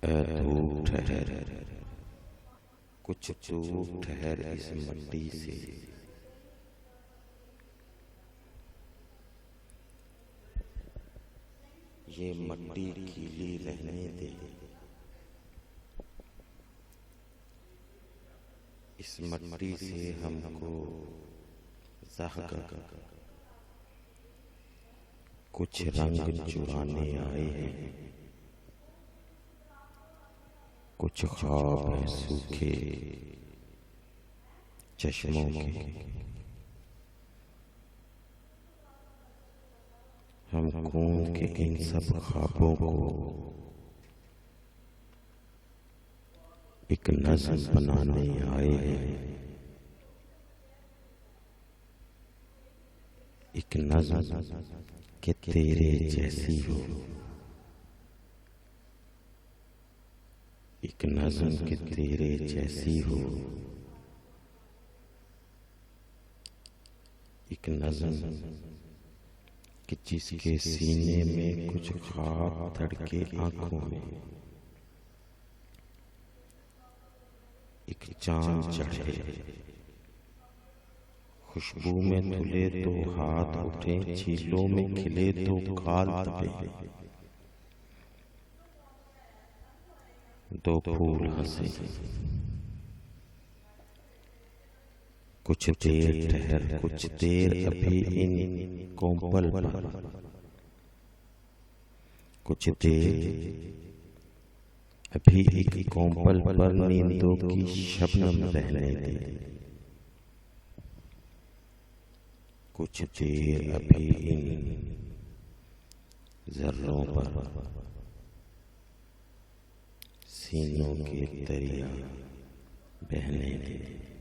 ऐ धूप ठहर, कुछ चूक ठहर इस मट्टी से। ये मट्टी गीली रहने दे, इस मट्टी से हमको ज़ाहका कुछ रंग चुराने आए हैं। कुछ ख्वाब हैं सूखे चश्मों के, हम खून के इन सब ख्वाबों को एक नज़्म बनाने आए हैं। एक नज़्म कि तेरे जैसी हो, एक नज़्म कि तेरे जैसी हो, एक नज़्म कि जिसके सीने में कुछ ख्वाब धड़के आंखों में, एक चांद चढ़े खुशबू में धुले तो हाथ उठे, झीलों में खिले तो गाल दबे, दो फूल हंसे। कुछ देर ठहर, कुछ देर अभी इन कोंपल पर, कुछ देर अभी एक कोंपल पर नींदों की शबनम रहने दे। कुछ देर अभी इन जर्रों पर सीनों के दरिया बहने दे।